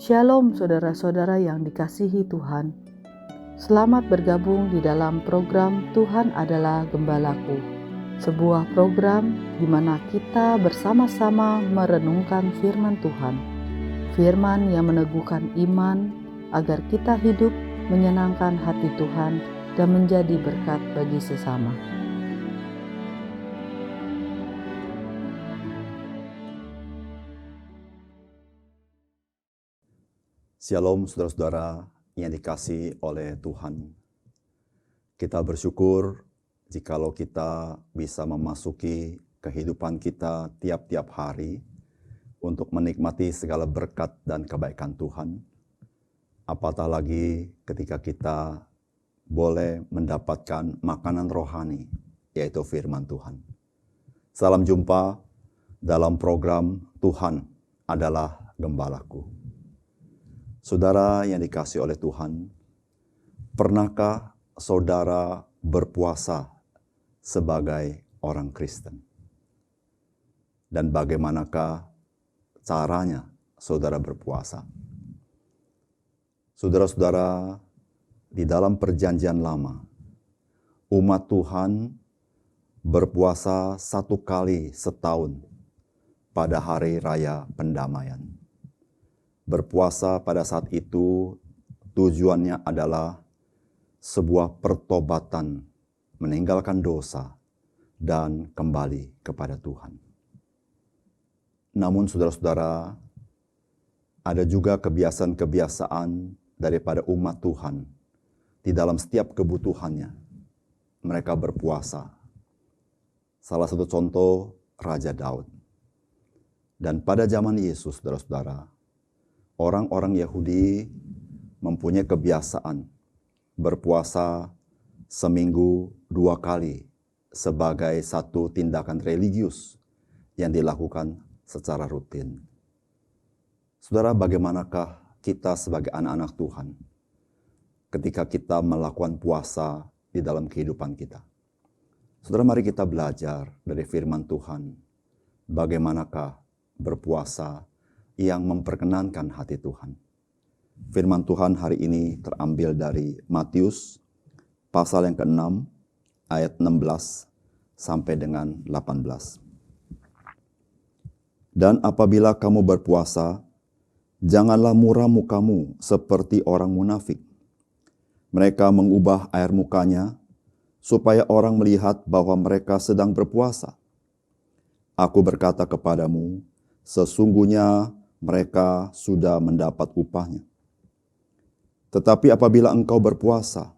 Shalom saudara-saudara yang dikasihi Tuhan. Selamat bergabung di dalam program Tuhan adalah Gembalaku. Sebuah program di mana kita bersama-sama merenungkan firman Tuhan. Firman yang meneguhkan iman agar kita hidup menyenangkan hati Tuhan dan menjadi berkat bagi sesama. Shalom saudara-saudara yang dikasihi oleh Tuhan. Kita bersyukur jikalau kita bisa memasuki kehidupan kita tiap-tiap hari untuk menikmati segala berkat dan kebaikan Tuhan. Apatah lagi ketika kita boleh mendapatkan makanan rohani, yaitu firman Tuhan. Salam jumpa dalam program Tuhan adalah Gembalaku. Saudara yang dikasihi oleh Tuhan, pernahkah saudara berpuasa sebagai orang Kristen? Dan bagaimanakah caranya saudara berpuasa? Saudara-saudara, di dalam perjanjian lama, umat Tuhan berpuasa 1 kali setahun pada hari raya pendamaian. Berpuasa pada saat itu tujuannya adalah sebuah pertobatan, meninggalkan dosa, dan kembali kepada Tuhan. Namun saudara-saudara, ada juga kebiasaan-kebiasaan daripada umat Tuhan di dalam setiap kebutuhannya. Mereka berpuasa. Salah satu contoh, Raja Daud. Dan pada zaman Yesus, saudara-saudara, orang-orang Yahudi mempunyai kebiasaan berpuasa seminggu 2 kali sebagai satu tindakan religius yang dilakukan secara rutin. Saudara, bagaimanakah kita sebagai anak-anak Tuhan ketika kita melakukan puasa di dalam kehidupan kita? Saudara, mari kita belajar dari firman Tuhan. Bagaimanakah berpuasa yang memperkenankan hati Tuhan. Firman Tuhan hari ini terambil dari Matius pasal yang ke-6 ayat 16 sampai dengan 18. Dan apabila kamu berpuasa, janganlah muram mukamu seperti orang munafik. Mereka mengubah air mukanya supaya orang melihat bahwa mereka sedang berpuasa. Aku berkata kepadamu, sesungguhnya mereka sudah mendapat upahnya. Tetapi apabila engkau berpuasa,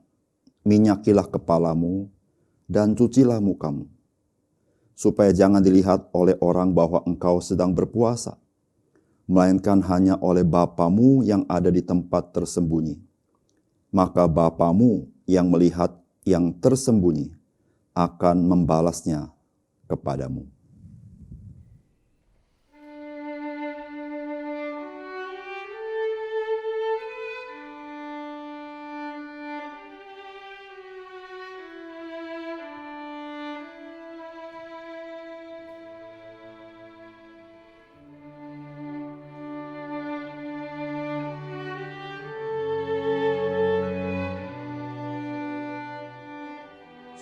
minyakilah kepalamu dan cucilah mukamu, supaya jangan dilihat oleh orang bahwa engkau sedang berpuasa, melainkan hanya oleh Bapamu yang ada di tempat tersembunyi. Maka Bapamu yang melihat yang tersembunyi akan membalasnya kepadamu.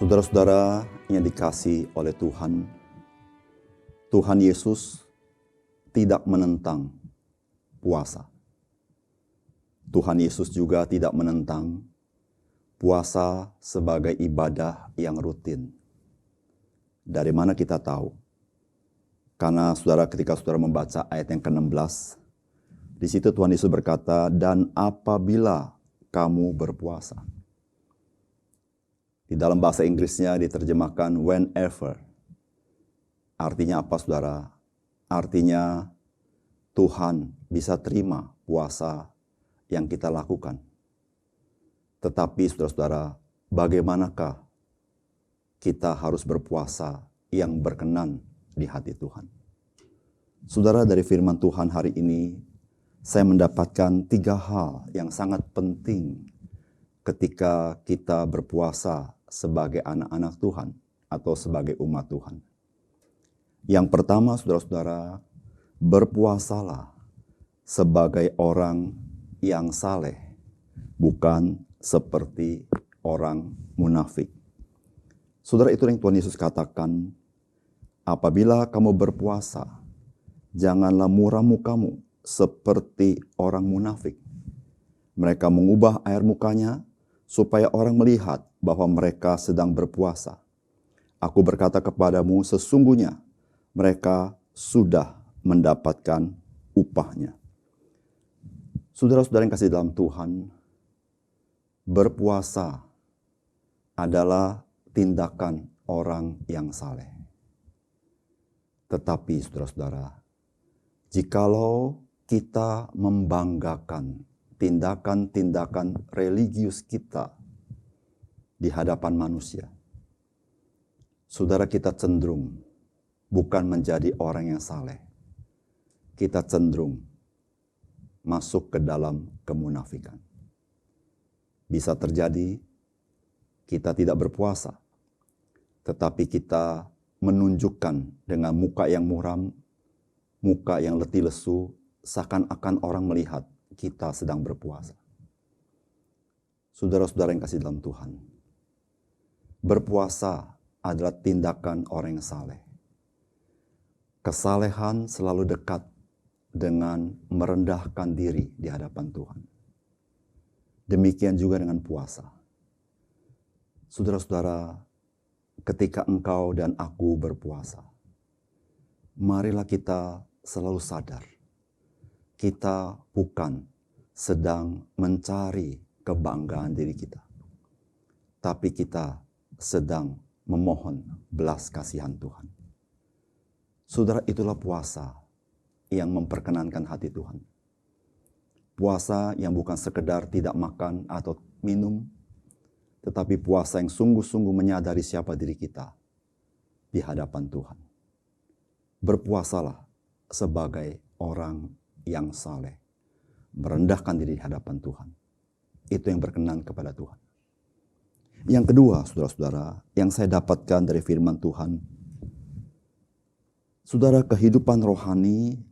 Saudara-saudara yang dikasihi oleh Tuhan, Tuhan Yesus tidak menentang puasa. Tuhan Yesus juga tidak menentang puasa sebagai ibadah yang rutin. Dari mana kita tahu? Karena saudara, ketika saudara membaca ayat yang ke-16, di situ Tuhan Yesus berkata, dan apabila kamu berpuasa. Di dalam bahasa Inggrisnya diterjemahkan whenever. Artinya apa, saudara? Artinya Tuhan bisa terima puasa yang kita lakukan. Tetapi saudara-saudara, bagaimanakah kita harus berpuasa yang berkenan di hati Tuhan? Saudara, dari firman Tuhan hari ini, saya mendapatkan 3 hal yang sangat penting ketika kita berpuasa sebagai anak-anak Tuhan atau sebagai umat Tuhan. Yang pertama, saudara-saudara, berpuasalah sebagai orang yang saleh, bukan seperti orang munafik. Saudara, itu yang Tuhan Yesus katakan, apabila kamu berpuasa, janganlah muram mukamu seperti orang munafik. Mereka mengubah air mukanya supaya orang melihat bahwa mereka sedang berpuasa. Aku berkata kepadamu, sesungguhnya mereka sudah mendapatkan upahnya. Saudara-saudara yang kasih dalam Tuhan, berpuasa adalah tindakan orang yang saleh. Tetapi saudara-saudara, jikalau kita membanggakan tindakan-tindakan religius kita di hadapan manusia, saudara, kita cenderung bukan menjadi orang yang saleh. Kita cenderung masuk ke dalam kemunafikan. Bisa terjadi kita tidak berpuasa, tetapi kita menunjukkan dengan muka yang muram, muka yang letih lesu, seakan-akan orang melihat kita sedang berpuasa. Saudara-saudara yang kasih dalam Tuhan, berpuasa adalah tindakan orang yang saleh. Kesalehan selalu dekat dengan merendahkan diri di hadapan Tuhan. Demikian juga dengan puasa. Saudara-saudara, ketika engkau dan aku berpuasa, marilah kita selalu sadar, kita bukan sedang mencari kebanggaan diri kita, tapi kita sedang memohon belas kasihan Tuhan. Saudara, itulah puasa yang memperkenankan hati Tuhan. Puasa yang bukan sekedar tidak makan atau minum, tetapi puasa yang sungguh-sungguh menyadari siapa diri kita di hadapan Tuhan. Berpuasalah sebagai orang yang saleh, merendahkan diri di hadapan Tuhan. Itu yang berkenan kepada Tuhan. Yang kedua, saudara-saudara, yang saya dapatkan dari firman Tuhan, saudara, kehidupan rohani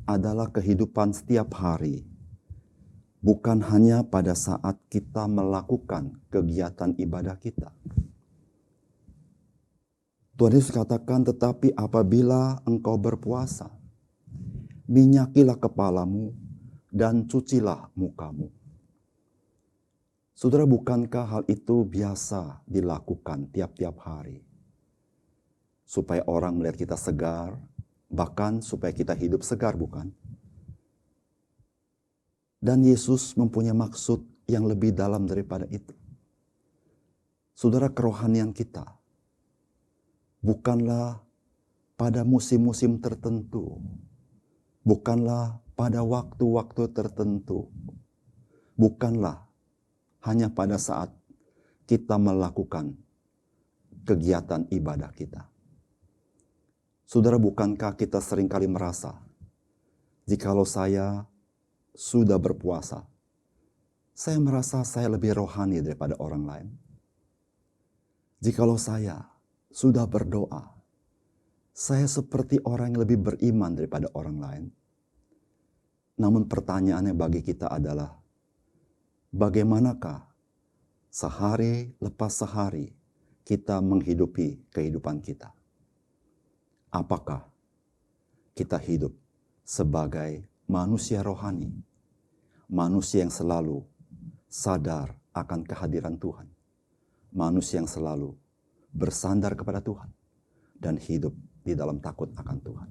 adalah kehidupan setiap hari. Bukan hanya pada saat kita melakukan kegiatan ibadah kita. Tuhan Yesus katakan, tetapi apabila engkau berpuasa, minyakilah kepalamu dan cucilah mukamu. Saudara, bukankah hal itu biasa dilakukan tiap-tiap hari? Supaya orang melihat kita segar, bahkan supaya kita hidup segar, bukan? Dan Yesus mempunyai maksud yang lebih dalam daripada itu. Saudara, kerohanian kita bukanlah pada musim-musim tertentu, bukanlah pada waktu-waktu tertentu, bukanlah hanya pada saat kita melakukan kegiatan ibadah kita. Saudara, bukankah kita seringkali merasa, jikalau saya sudah berpuasa, saya merasa saya lebih rohani daripada orang lain. Jikalau saya sudah berdoa, saya seperti orang yang lebih beriman daripada orang lain. Namun pertanyaannya bagi kita adalah, bagaimanakah sehari lepas sehari kita menghidupi kehidupan kita? Apakah kita hidup sebagai manusia rohani, manusia yang selalu sadar akan kehadiran Tuhan, manusia yang selalu bersandar kepada Tuhan dan hidup di dalam takut akan Tuhan?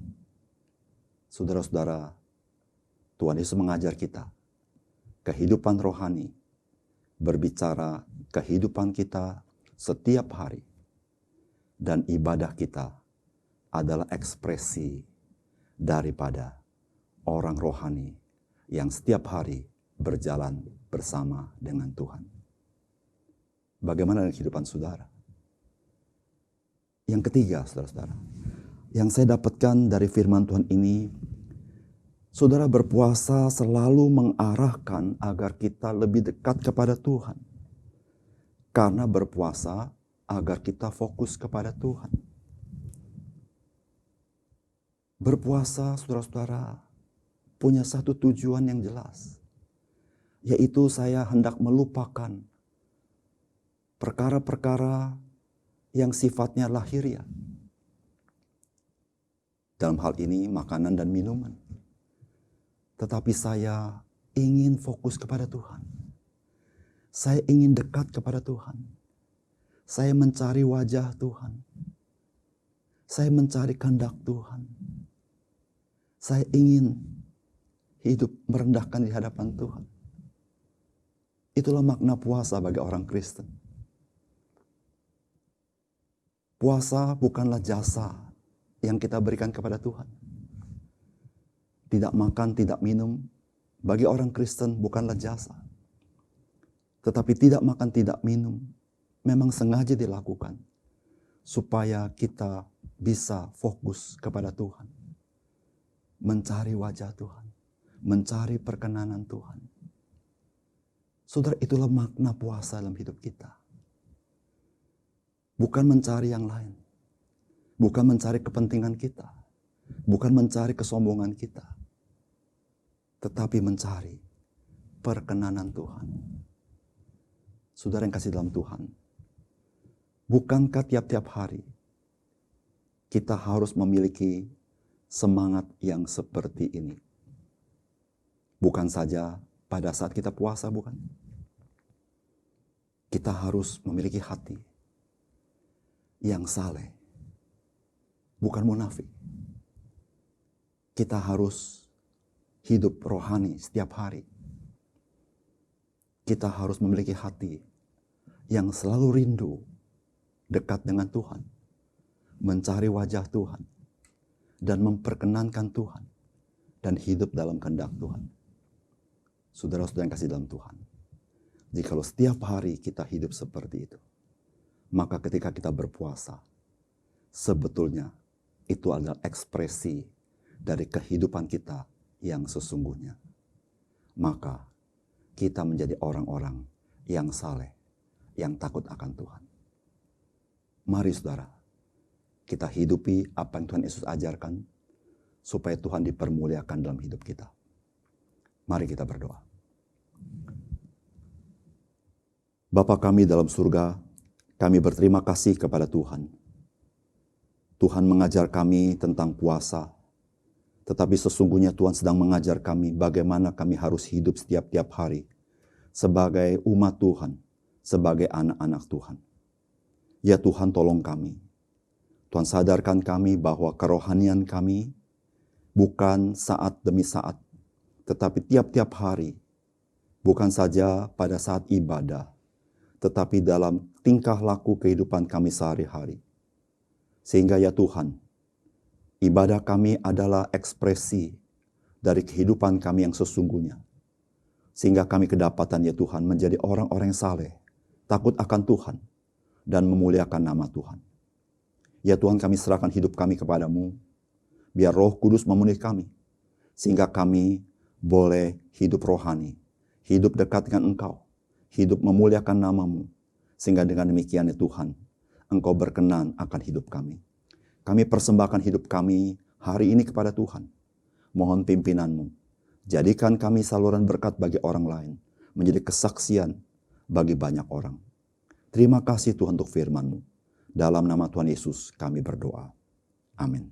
Saudara-saudara, Tuhan Yesus mengajar kita, kehidupan rohani berbicara kehidupan kita setiap hari, dan ibadah kita adalah ekspresi daripada orang rohani yang setiap hari berjalan bersama dengan Tuhan. Bagaimana dengan kehidupan saudara? Yang ketiga, saudara-saudara, yang saya dapatkan dari firman Tuhan ini, saudara, berpuasa selalu mengarahkan agar kita lebih dekat kepada Tuhan. Karena berpuasa agar kita fokus kepada Tuhan. Berpuasa, saudara-saudara, punya satu tujuan yang jelas, yaitu saya hendak melupakan perkara-perkara yang sifatnya lahiriah. Dalam hal ini makanan dan minuman. Tetapi saya ingin fokus kepada Tuhan. Saya ingin dekat kepada Tuhan. Saya mencari wajah Tuhan. Saya mencari kehendak Tuhan. Saya ingin hidup merendahkan di hadapan Tuhan. Itulah makna puasa bagi orang Kristen. Puasa bukanlah jasa yang kita berikan kepada Tuhan. Tidak makan, tidak minum, bagi orang Kristen bukanlah jasa. Tetapi tidak makan, tidak minum, memang sengaja dilakukan supaya kita bisa fokus kepada Tuhan. Mencari wajah Tuhan, mencari perkenanan Tuhan. Saudara, itulah makna puasa dalam hidup kita. Bukan mencari yang lain. Bukan mencari kepentingan kita. Bukan mencari kesombongan kita. Tetapi mencari perkenanan Tuhan. Saudara yang kasih dalam Tuhan, bukankah tiap-tiap hari kita harus memiliki semangat yang seperti ini? Bukan saja pada saat kita puasa, bukan? Kita harus memiliki hati yang saleh, bukan munafik. Kita harus hidup rohani setiap hari. Kita harus memiliki hati yang selalu rindu dekat dengan Tuhan, mencari wajah Tuhan, dan memperkenankan Tuhan, dan hidup dalam kehendak Tuhan. Saudara-saudara yang kasih dalam Tuhan, jikalau setiap hari kita hidup seperti itu, maka ketika kita berpuasa, sebetulnya itu adalah ekspresi dari kehidupan kita yang sesungguhnya. Maka kita menjadi orang-orang yang saleh, yang takut akan Tuhan. Mari saudara, kita hidupi apa yang Tuhan Yesus ajarkan, supaya Tuhan dipermuliakan dalam hidup kita. Mari kita berdoa. Bapa kami dalam surga, kami berterima kasih kepada Tuhan. Tuhan mengajar kami tentang puasa, tetapi sesungguhnya Tuhan sedang mengajar kami bagaimana kami harus hidup setiap-tiap hari sebagai umat Tuhan, sebagai anak-anak Tuhan. Ya Tuhan, tolong kami. Tuhan sadarkan kami bahwa kerohanian kami bukan saat demi saat, tetapi tiap-tiap hari. Bukan saja pada saat ibadah, tetapi dalam tingkah laku kehidupan kami sehari-hari. Sehingga ya Tuhan, ibadah kami adalah ekspresi dari kehidupan kami yang sesungguhnya. Sehingga kami kedapatan ya Tuhan menjadi orang-orang yang saleh, takut akan Tuhan, dan memuliakan nama Tuhan. Ya Tuhan, kami serahkan hidup kami kepadamu, biar Roh Kudus memenuhi kami, sehingga kami boleh hidup rohani, hidup dekat dengan Engkau, hidup memuliakan nama-Mu, sehingga dengan demikian ya Tuhan, Engkau berkenan akan hidup kami. Kami persembahkan hidup kami hari ini kepada Tuhan. Mohon pimpinan-Mu. Jadikan kami saluran berkat bagi orang lain. Menjadi kesaksian bagi banyak orang. Terima kasih Tuhan untuk firman-Mu. Dalam nama Tuhan Yesus kami berdoa. Amin.